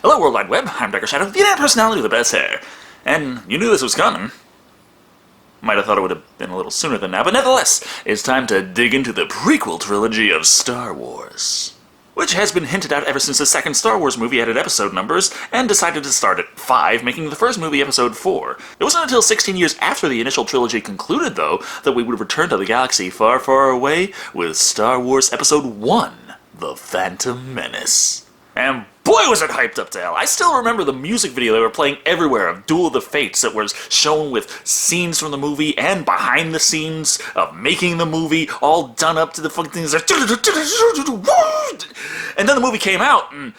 Hello, World Wide Web. I'm Dr. Shado, the internet personality with the best hair. And you knew this was coming. Might have thought it would have been a little sooner than now, but nevertheless, it's time to dig into the prequel trilogy of Star Wars, which has been hinted at ever since the second Star Wars movie added episode numbers and decided to start at 5, making the first movie episode 4. It wasn't until 16 years after the initial trilogy concluded, though, that we would return to the galaxy far, far away with Star Wars Episode 1, The Phantom Menace. And boy was it hyped up to hell. I still remember the music video they were playing everywhere of Duel of the Fates that was shown with scenes from the movie and behind the scenes of making the movie, all done up to the fucking things. And then the movie came out, and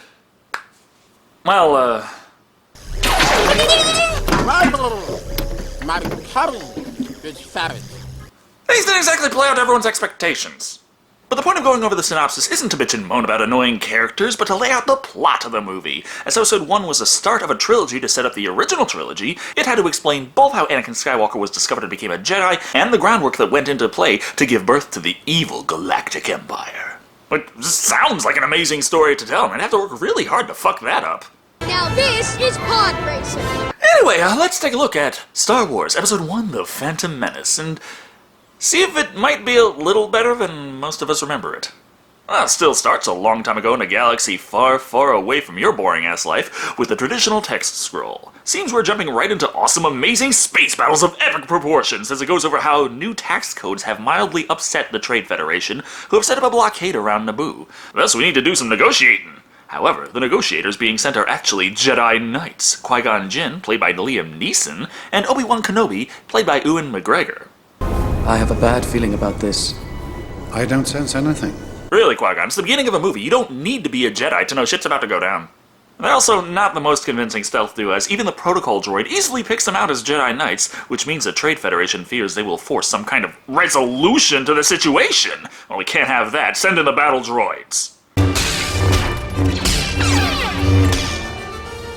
well, things didn't exactly play out to everyone's expectations. But the point of going over the synopsis isn't to bitch and moan about annoying characters, but to lay out the plot of the movie. As Episode 1 was the start of a trilogy to set up the original trilogy, it had to explain both how Anakin Skywalker was discovered and became a Jedi, and the groundwork that went into play to give birth to the evil Galactic Empire. It just sounds like an amazing story to tell, and I'd have to work really hard to fuck that up. Now this is pod racing. Anyway, let's take a look at Star Wars Episode 1, The Phantom Menace, and see if it might be a little better than most of us remember it. Well, it still starts a long time ago in a galaxy far, far away from your boring-ass life with the traditional text scroll. Seems we're jumping right into awesome, amazing space battles of epic proportions as it goes over how new tax codes have mildly upset the Trade Federation, who have set up a blockade around Naboo. Thus, we need to do some negotiating. However, the negotiators being sent are actually Jedi Knights, Qui-Gon Jinn, played by Liam Neeson, and Obi-Wan Kenobi, played by Ewan McGregor. I have a bad feeling about this. I don't sense anything. Really, Qui-Gon, it's the beginning of a movie. You don't need to be a Jedi to know shit's about to go down. They're also not the most convincing stealth duo, as even the protocol droid easily picks them out as Jedi Knights, which means the Trade Federation fears they will force some kind of resolution to the situation. Well, we can't have that. Send in the battle droids.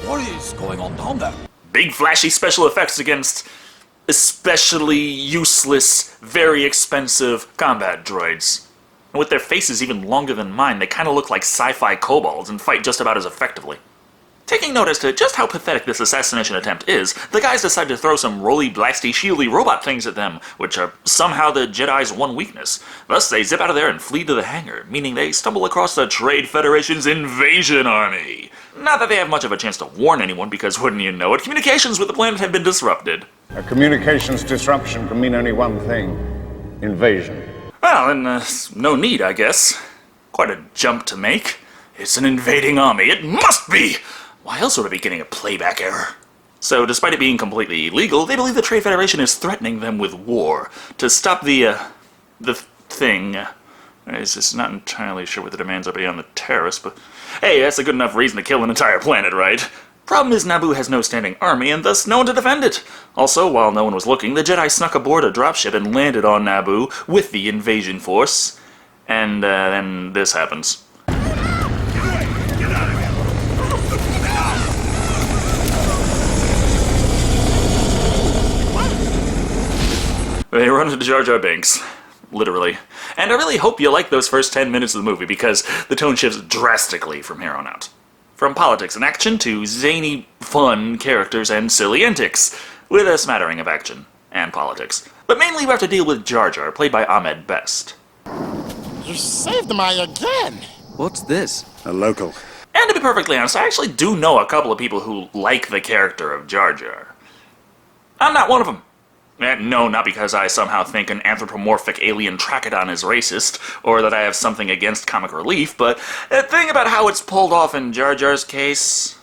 What is going on down there? Big flashy special effects against especially useless, very expensive combat droids. And with their faces even longer than mine, they kind of look like sci-fi kobolds and fight just about as effectively. Taking note as to just how pathetic this assassination attempt is, the guys decide to throw some roly, blasty, shieldy robot things at them, which are somehow the Jedi's one weakness. Thus, they zip out of there and flee to the hangar, meaning they stumble across the Trade Federation's invasion army. Not that they have much of a chance to warn anyone, because wouldn't you know it, communications with the planet have been disrupted. A communications disruption can mean only one thing. Invasion. Well, then, no need, I guess. Quite a jump to make. It's an invading army. It must be! Why else would I be getting a playback error? So, despite it being completely illegal, they believe the Trade Federation is threatening them with war to stop the thing. I'm just not entirely sure what the demands are beyond the terrorists, but hey, that's a good enough reason to kill an entire planet, right? Problem is, Naboo has no standing army, and thus no one to defend it. Also, while no one was looking, the Jedi snuck aboard a dropship and landed on Naboo with the invasion force. And then this happens. They run into Jar Jar Binks. Literally. And I really hope you like those first 10 minutes of the movie, because the tone shifts drastically from here on out. From politics and action to zany, fun characters and silly antics, with a smattering of action and politics. But mainly we have to deal with Jar Jar, played by Ahmed Best. You saved my again! What's this? A local. And to be perfectly honest, I actually do know a couple of people who like the character of Jar Jar. I'm not one of them. No, not because I somehow think an anthropomorphic alien Trachodon is racist, or that I have something against comic relief, but the thing about how it's pulled off in Jar Jar's case...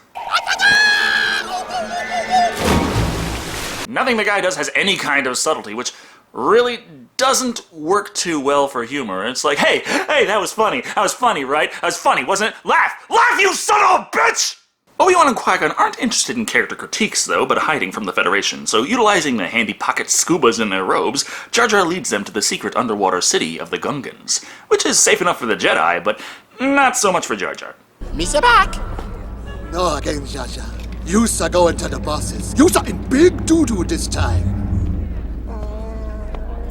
Nothing the guy does has any kind of subtlety, which really doesn't work too well for humor. It's like, hey, that was funny, right? That was funny, wasn't it? Laugh, you son of a bitch! Obi-Wan and Qui-Gon aren't interested in character critiques, though, but hiding from the Federation, so utilizing the handy pocket scubas in their robes, Jar Jar leads them to the secret underwater city of the Gungans, which is safe enough for the Jedi, but not so much for Jar Jar. Misa back! No again, Jar Jar. You's are going to the bosses. You's are in big doo-doo this time.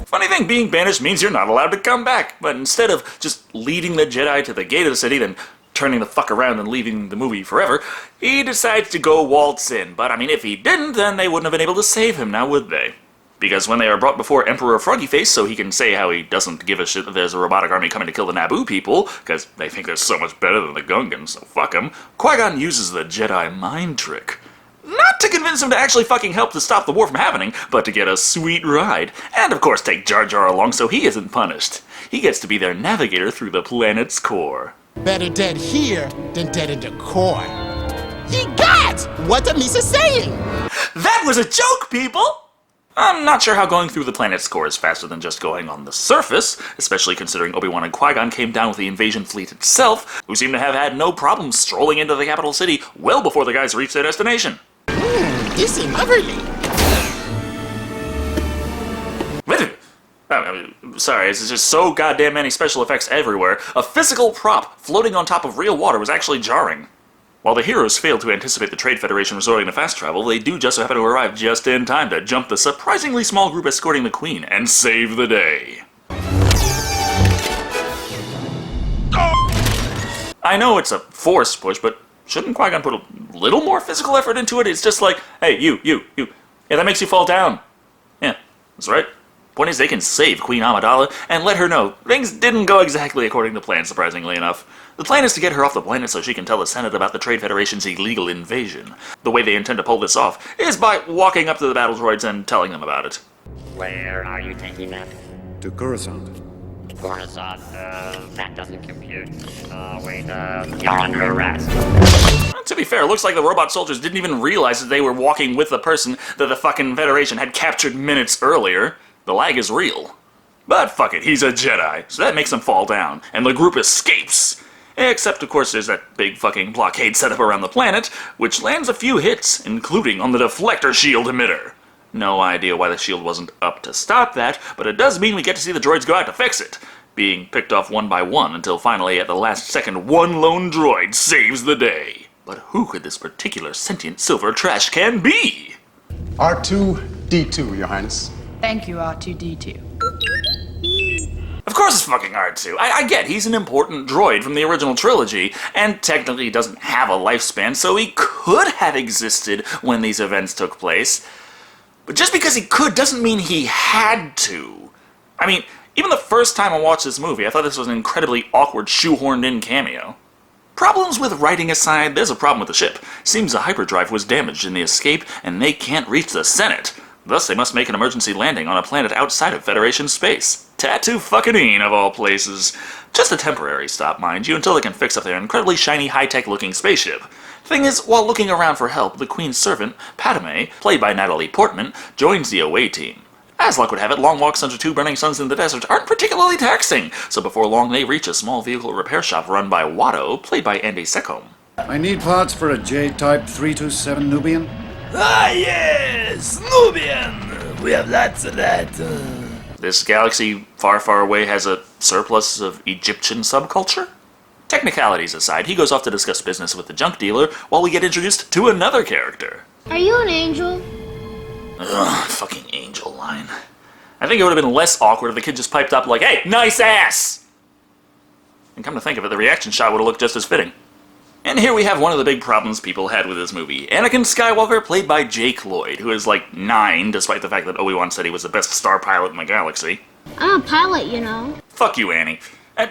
Funny thing, being banished means you're not allowed to come back, but instead of just leading the Jedi to the gate of the city, then turning the fuck around and leaving the movie forever, he decides to go waltz in. But, I mean, if he didn't, then they wouldn't have been able to save him, now would they? Because when they are brought before Emperor Froggyface so he can say how he doesn't give a shit that there's a robotic army coming to kill the Naboo people, because they think they're so much better than the Gungans, so fuck them, Qui-Gon uses the Jedi mind trick. Not to convince him to actually fucking help to stop the war from happening, but to get a sweet ride. And of course take Jar Jar along so he isn't punished. He gets to be their navigator through the planet's core. Better dead here than dead in the core. Ye gods! What the Misa saying? That was a joke, people! I'm not sure how going through the planet's core is faster than just going on the surface, especially considering Obi-Wan and Qui-Gon came down with the invasion fleet itself, who seem to have had no problem strolling into the capital city well before the guys reached their destination. You seem lovely. Sorry, it's just so goddamn many special effects everywhere. A physical prop floating on top of real water was actually jarring. While the heroes failed to anticipate the Trade Federation resorting to fast travel, they do just so happen to arrive just in time to jump the surprisingly small group escorting the Queen and save the day. I know it's a force push, but shouldn't Qui-Gon put a little more physical effort into it? It's just like, hey, you. Yeah, that makes you fall down. Yeah, that's right. Point is, they can save Queen Amidala and let her know things didn't go exactly according to plan, surprisingly enough. The plan is to get her off the planet so she can tell the Senate about the Trade Federation's illegal invasion. The way they intend to pull this off is by walking up to the battle droids and telling them about it. Where are you taking that? To Coruscant. Coruscant, that doesn't compute. You're under arrest. To be fair, it looks like the robot soldiers didn't even realize that they were walking with the person that the fucking Federation had captured minutes earlier. The lag is real. But fuck it, he's a Jedi, so that makes him fall down, and the group escapes. Except, of course, there's that big fucking blockade set up around the planet, which lands a few hits, including on the deflector shield emitter. No idea why the shield wasn't up to stop that, but it does mean we get to see the droids go out to fix it, being picked off one by one until finally, at the last second, one lone droid saves the day. But who could this particular sentient silver trash can be? R2-D2, Your Highness. Thank you, R2-D2. Of course it's fucking R2. I get he's an important droid from the original trilogy, and technically doesn't have a lifespan, so he could have existed when these events took place. But just because he could doesn't mean he had to. I mean, even the first time I watched this movie, I thought this was an incredibly awkward, shoehorned-in cameo. Problems with writing aside, there's a problem with the ship. Seems the hyperdrive was damaged in the escape, and they can't reach the Senate. Thus, they must make an emergency landing on a planet outside of Federation space. Tatooine, of all places. Just a temporary stop, mind you, until they can fix up their incredibly shiny, high-tech looking spaceship. Thing is, while looking around for help, the Queen's servant, Padme, played by Natalie Portman, joins the away team. As luck would have it, long walks under two burning suns in the desert aren't particularly taxing, so before long they reach a small vehicle repair shop run by Watto, played by Andy Secombe. I need parts for a J-Type 327 Nubian. Ah yes, Nubian! We have lots of that. This galaxy far, far away has a surplus of Egyptian subculture? Technicalities aside, he goes off to discuss business with the junk dealer while we get introduced to another character. Are you an angel? Ugh, fucking angel line. I think it would have been less awkward if the kid just piped up like, hey, nice ass! And come to think of it, the reaction shot would have looked just as fitting. And here we have one of the big problems people had with this movie. Anakin Skywalker, played by Jake Lloyd, who is like 9, despite the fact that Obi-Wan said he was the best star pilot in the galaxy. I'm a pilot, you know. Fuck you, Annie.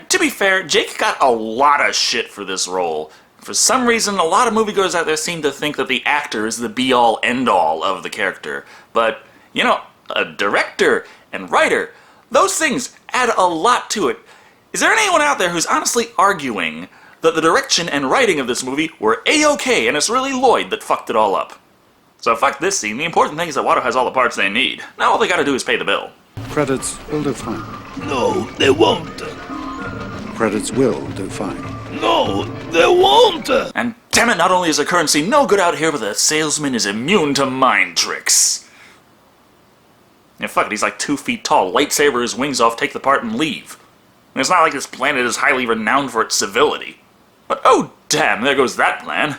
To be fair, Jake got a lot of shit for this role. For some reason, a lot of moviegoers out there seem to think that the actor is the be-all, end-all of the character. But, you know, a director and writer, those things add a lot to it. Is there anyone out there who's honestly arguing that the direction and writing of this movie were A-OK and it's really Lloyd that fucked it all up? So fuck this scene, the important thing is that Watto has all the parts they need. Now all they gotta do is pay the bill. Credits will do fine. No, they won't. Credits will do fine. No, they won't! And damn it, not only is the currency no good out here, but the salesman is immune to mind tricks. Yeah, fuck it, he's like 2 feet tall, lightsaber his wings off, take the part and leave. And it's not like this planet is highly renowned for its civility. But oh damn, there goes that plan.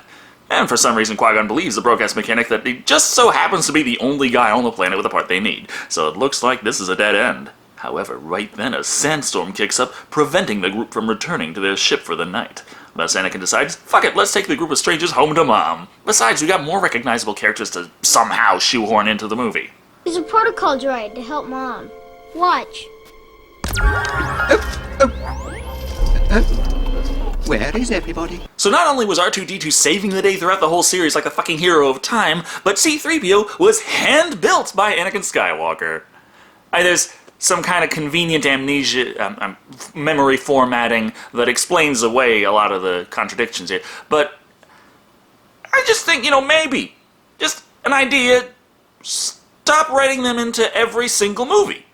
And for some reason Qui-Gon believes the broke-ass mechanic that he just so happens to be the only guy on the planet with the part they need. So it looks like this is a dead end. However, right then a sandstorm kicks up, preventing the group from returning to their ship for the night. Thus Anakin decides, fuck it, let's take the group of strangers home to Mom. Besides, we got more recognizable characters to somehow shoehorn into the movie. He's a protocol droid to help Mom. Watch. Where is everybody? So not only was R2-D2 saving the day throughout the whole series like the fucking hero of time, but C-3PO was hand-built by Anakin Skywalker. There's some kind of convenient amnesia, memory formatting that explains away a lot of the contradictions here. But I just think, maybe, just an idea, stop writing them into every single movie.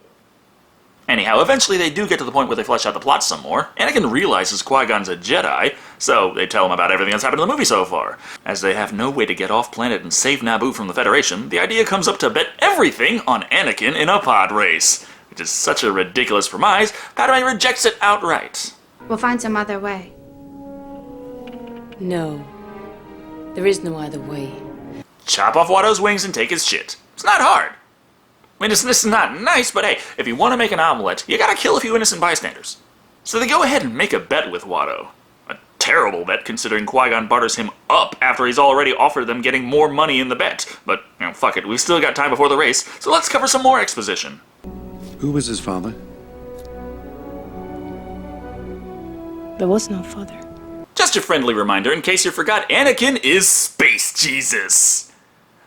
Anyhow, eventually they do get to the point where they flesh out the plot some more. Anakin realizes Qui-Gon's a Jedi, so they tell him about everything that's happened in the movie so far. As they have no way to get off planet and save Naboo from the Federation, the idea comes up to bet everything on Anakin in a pod race. Which is such a ridiculous premise, Padme rejects it outright. We'll find some other way. No. There is no other way. Chop off Watto's wings and take his shit. It's not hard. I mean, this is not nice, but hey, if you want to make an omelet, you gotta kill a few innocent bystanders. So they go ahead and make a bet with Watto. A terrible bet, considering Qui-Gon butters him up after he's already offered them getting more money in the bet. But, fuck it, we've still got time before the race, so let's cover some more exposition. Who was his father? There was no father. Just a friendly reminder, in case you forgot, Anakin is Space Jesus.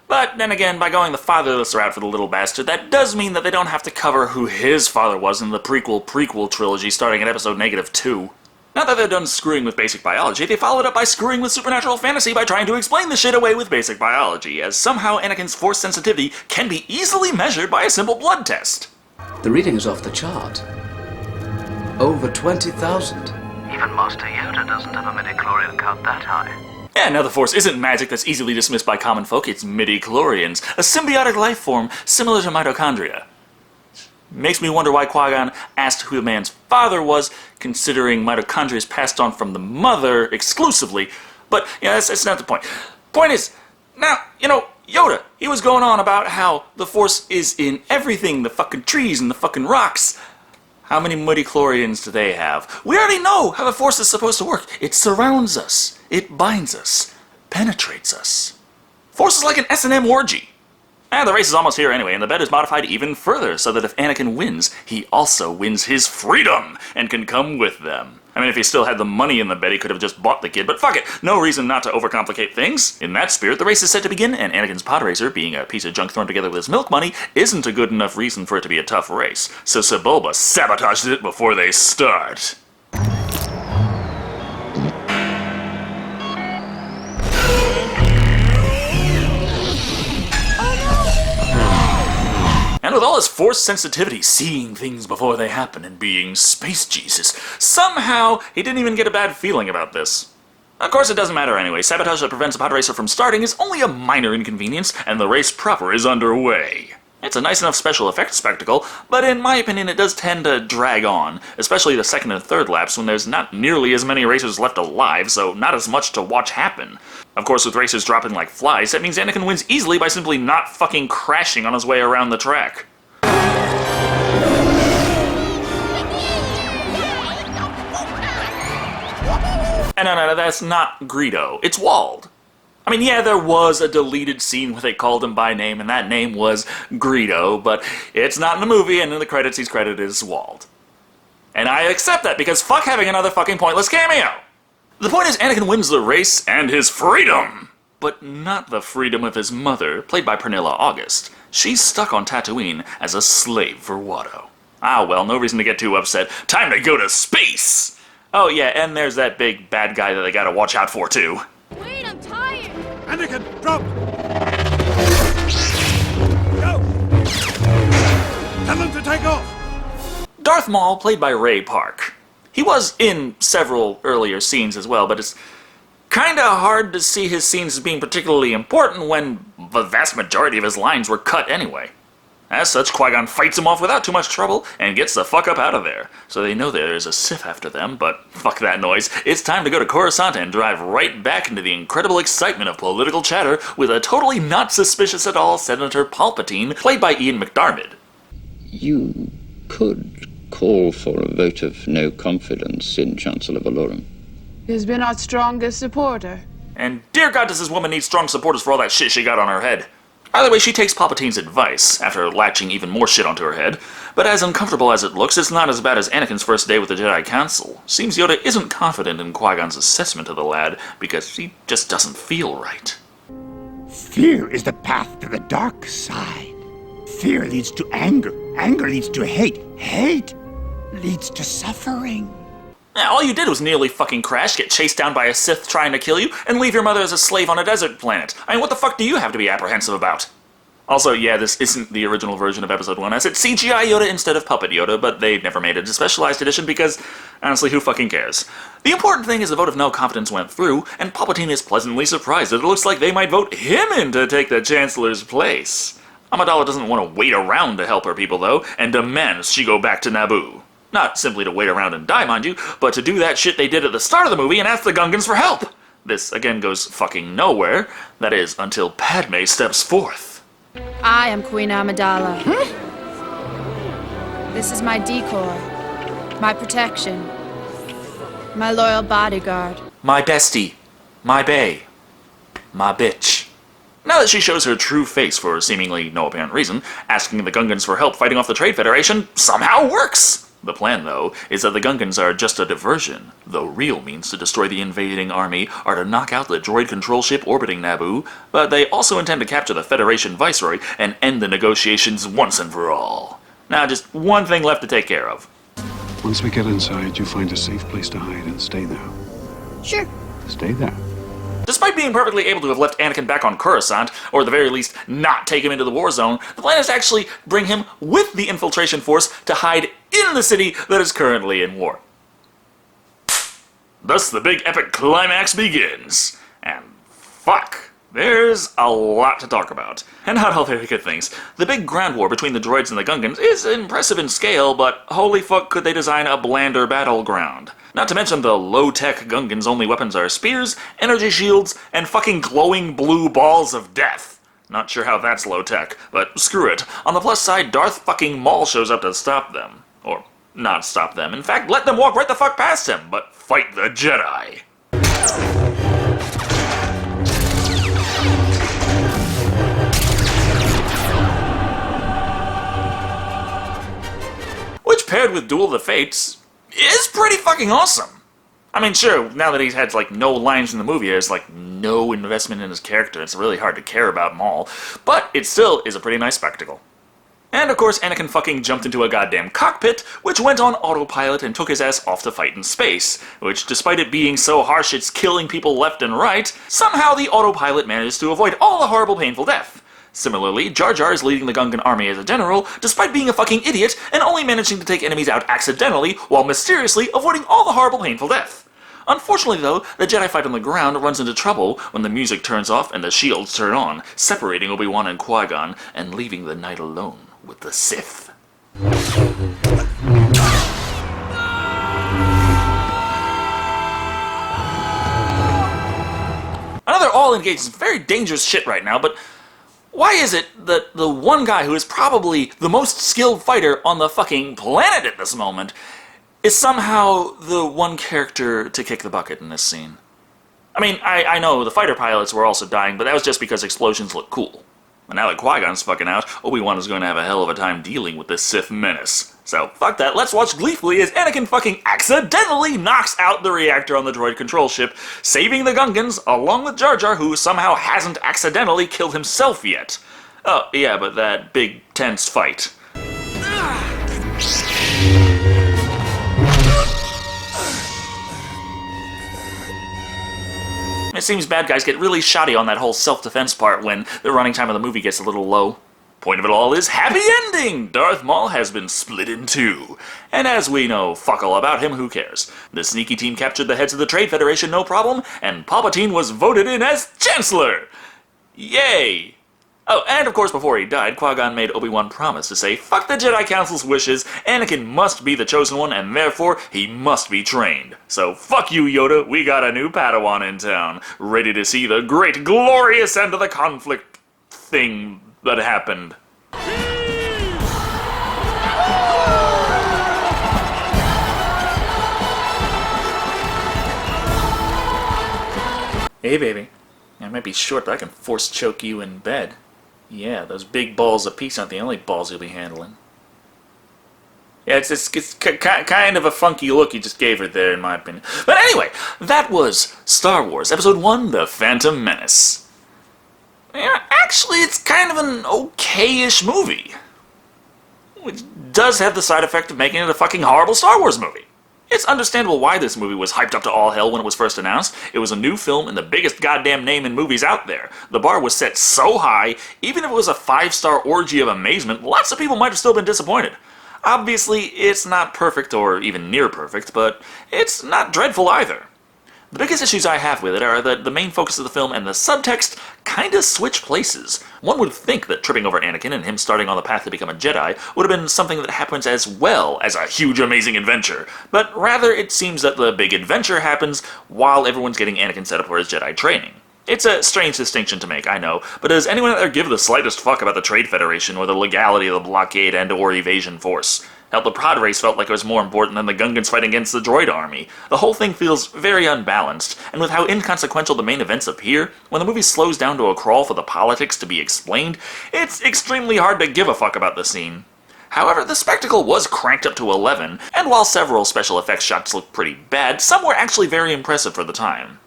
But then again, by going the fatherless route for the little bastard, that does mean that they don't have to cover who his father was in the prequel trilogy starting at episode -2. Now that they're done screwing with basic biology, they follow it up by screwing with supernatural fantasy by trying to explain the shit away with basic biology, as somehow Anakin's force sensitivity can be easily measured by a simple blood test. The reading is off the chart. Over 20,000. Even Master Yoda doesn't have a midichlorian count that high. Yeah, now the Force isn't magic that's easily dismissed by common folk, it's midichlorians, a symbiotic life form similar to mitochondria. Makes me wonder why Qui-Gon asked who the man's father was, considering mitochondria is passed on from the mother exclusively. But, that's not the point. Point is, now, Yoda, he was going on about how the Force is in everything, the fucking trees and the fucking rocks. How many midichlorians do they have? We already know how the Force is supposed to work. It surrounds us. It binds us. Penetrates us. Force is like an S&M orgy. The race is almost here anyway, and the bet is modified even further, so that if Anakin wins, he also wins his freedom, and can come with them. I mean, if he still had the money in the bet, he could have just bought the kid, but fuck it, no reason not to overcomplicate things. In that spirit, the race is set to begin, and Anakin's pod racer, being a piece of junk thrown together with his milk money, isn't a good enough reason for it to be a tough race, so Sebulba sabotaged it before they start. And with all his Force sensitivity, seeing things before they happen and being Space Jesus, somehow he didn't even get a bad feeling about this. Of course, it doesn't matter anyway. Sabotage that prevents a pod racer from starting is only a minor inconvenience, and the race proper is underway. It's a nice enough special effects spectacle, but in my opinion it does tend to drag on, especially the second and third laps when there's not nearly as many racers left alive, so not as much to watch happen. Of course, with racers dropping like flies, that means Anakin wins easily by simply not fucking crashing on his way around the track. And no, that's not Greedo. It's Wald. I mean, yeah, there was a deleted scene where they called him by name, and that name was Greedo, but it's not in the movie, and in the credits he's credited as Wald. And I accept that, because fuck having another fucking pointless cameo! The point is, Anakin wins the race and his freedom! But not the freedom of his mother, played by Pernilla August. She's stuck on Tatooine as a slave for Watto. Well, no reason to get too upset. Time to go to space! Oh yeah, and there's that big bad guy that they gotta watch out for, too. Wait, I'm tired. Anakin, drop! Go! Tell them to take off! Darth Maul, played by Ray Park. He was in several earlier scenes as well, but it's kinda hard to see his scenes as being particularly important when the vast majority of his lines were cut anyway. As such, Qui-Gon fights him off without too much trouble and gets the fuck up out of there. So they know there's a Sith after them, but fuck that noise. It's time to go to Coruscant and drive right back into the incredible excitement of political chatter with a totally not suspicious at all Senator Palpatine, played by Ian McDiarmid. You could call for a vote of no confidence in Chancellor Valorum. He's been our strongest supporter. And dear God, does this woman need strong supporters for all that shit she got on her head. Either way, she takes Palpatine's advice, after latching even more shit onto her head, but as uncomfortable as it looks, it's not as bad as Anakin's first day with the Jedi Council. Seems Yoda isn't confident in Qui-Gon's assessment of the lad, because he just doesn't feel right. Fear is the path to the dark side. Fear leads to anger. Anger leads to hate. Hate leads to suffering. Yeah, all you did was nearly fucking crash, get chased down by a Sith trying to kill you, and leave your mother as a slave on a desert planet. I mean, what the fuck do you have to be apprehensive about? Also, yeah, this isn't the original version of Episode 1, as it's CGI Yoda instead of Puppet Yoda, but they've never made it a specialized edition because, honestly, who fucking cares? The important thing is the vote of no confidence went through, and Palpatine is pleasantly surprised that it looks like they might vote him in to take the Chancellor's place. Amidala doesn't want to wait around to help her people, though, and demands she go back to Naboo. Not simply to wait around and die, mind you, but to do that shit they did at the start of the movie and ask the Gungans for help. This, again, goes fucking nowhere. That is, until Padme steps forth. I am Queen Amidala. This is my decoy, my protection, my loyal bodyguard. My bestie. My bae. My bitch. Now that she shows her true face for seemingly no apparent reason, asking the Gungans for help fighting off the Trade Federation somehow works! The plan, though, is that the Gungans are just a diversion. The real means to destroy the invading army are to knock out the droid control ship orbiting Naboo, but they also intend to capture the Federation Viceroy and end the negotiations once and for all. Now, just one thing left to take care of. Once we get inside, you find a safe place to hide and stay there. Sure. Stay there. Despite being perfectly able to have left Anakin back on Coruscant, or at the very least not take him into the war zone, the plan is to actually bring him with the infiltration force to hide in the city that is currently in war. Thus the big epic climax begins. And fuck, there's a lot to talk about. And not all very good things. The big ground war between the droids and the Gungans is impressive in scale, but holy fuck could they design a blander battleground. Not to mention the low-tech Gungans' only weapons are spears, energy shields, and fucking glowing blue balls of death. Not sure how that's low-tech, but screw it. On the plus side, Darth fucking Maul shows up to stop them. Or not stop them. In fact, let them walk right the fuck past him, but fight the Jedi. Which, paired with Duel of the Fates, is pretty fucking awesome. I mean, sure, now that he's had, like, no lines in the movie, there's, like, no investment in his character, it's really hard to care about Maul, but it still is a pretty nice spectacle. And, of course, Anakin fucking jumped into a goddamn cockpit, which went on autopilot and took his ass off to fight in space, which, despite it being so harsh it's killing people left and right, somehow the autopilot managed to avoid all the horrible, painful death. Similarly, Jar Jar is leading the Gungan army as a general, despite being a fucking idiot and only managing to take enemies out accidentally while mysteriously avoiding all the horrible, painful death. Unfortunately, though, the Jedi fight on the ground runs into trouble when the music turns off and the shields turn on, separating Obi-Wan and Qui-Gon and leaving the night alone with the Sith. Another all-engaged, very dangerous shit right now, but why is it that the one guy who is probably the most skilled fighter on the fucking planet at this moment is somehow the one character to kick the bucket in this scene? I mean, I know the fighter pilots were also dying, but that was just because explosions look cool. And now that Qui-Gon's fucking out, Obi-Wan is going to have a hell of a time dealing with this Sith menace. So, fuck that, let's watch gleefully as Anakin fucking accidentally knocks out the reactor on the droid control ship, saving the Gungans, along with Jar Jar, who somehow hasn't accidentally killed himself yet. Oh, yeah, but that big, tense fight. It seems bad guys get really shoddy on that whole self-defense part when the running time of the movie gets a little low. Point of it all is happy ending! Darth Maul has been split in two. And as we know fuck all about him, who cares? The sneaky team captured the heads of the Trade Federation no problem, and Palpatine was voted in as Chancellor! Yay! Oh, and of course before he died, Qui-Gon made Obi-Wan promise to say, fuck the Jedi Council's wishes, Anakin must be the chosen one, and therefore he must be trained. So fuck you, Yoda, we got a new Padawan in town, ready to see the great, glorious end of the conflict thing that happened. Hey, baby. I might be short, but I can force choke you in bed. Yeah, those big balls of peace aren't the only balls you'll be handling. Yeah, it's kind of a funky look you just gave her there, in my opinion. But anyway, that was Star Wars Episode 1, The Phantom Menace. Yeah, actually, it's kind of an okay-ish movie. Which does have the side effect of making it a fucking horrible Star Wars movie. It's understandable why this movie was hyped up to all hell when it was first announced. It was a new film and the biggest goddamn name in movies out there. The bar was set so high, even if it was a 5-star orgy of amazement, lots of people might have still been disappointed. Obviously, it's not perfect or even near perfect, but it's not dreadful either. The biggest issues I have with it are that the main focus of the film and the subtext kinda switch places. One would think that tripping over Anakin and him starting on the path to become a Jedi would have been something that happens as well as a huge amazing adventure, but rather it seems that the big adventure happens while everyone's getting Anakin set up for his Jedi training. It's a strange distinction to make, I know, but does anyone out there give the slightest fuck about the Trade Federation or the legality of the blockade and or evasion force? Hell, the pod race felt like it was more important than the Gungans fighting against the droid army. The whole thing feels very unbalanced, and with how inconsequential the main events appear, when the movie slows down to a crawl for the politics to be explained, it's extremely hard to give a fuck about the scene. However, the spectacle was cranked up to 11, and while several special effects shots looked pretty bad, some were actually very impressive for the time.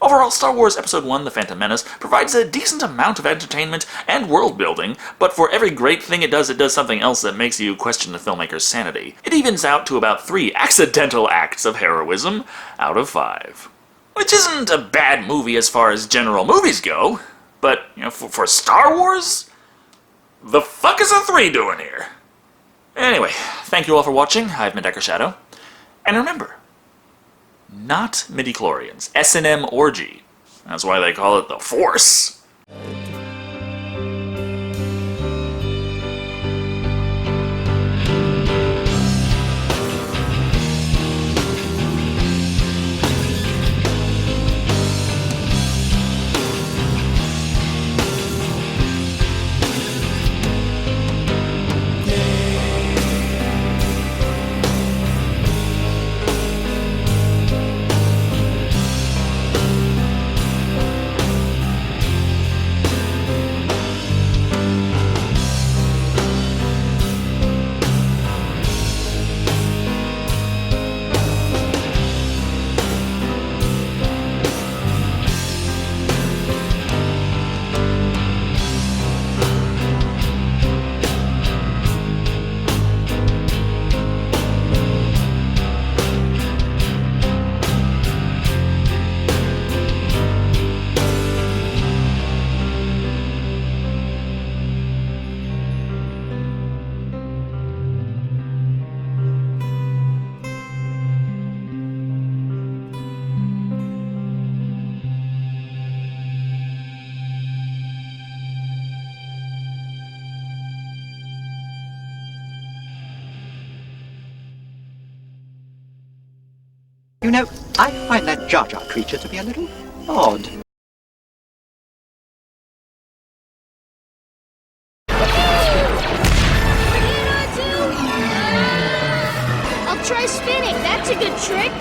Overall, Star Wars Episode 1, The Phantom Menace, provides a decent amount of entertainment and world-building, but for every great thing it does something else that makes you question the filmmaker's sanity. It evens out to about 3 accidental acts of heroism out of 5. Which isn't a bad movie as far as general movies go, but, for Star Wars? The fuck is a 3 doing here? Anyway, thank you all for watching. I've been mediocre Shado, and remember, not midichlorians. S&M orgy. That's why they call it the Force. You know, I find that Jar Jar creature to be a little odd. I'll try spinning. That's a good trick.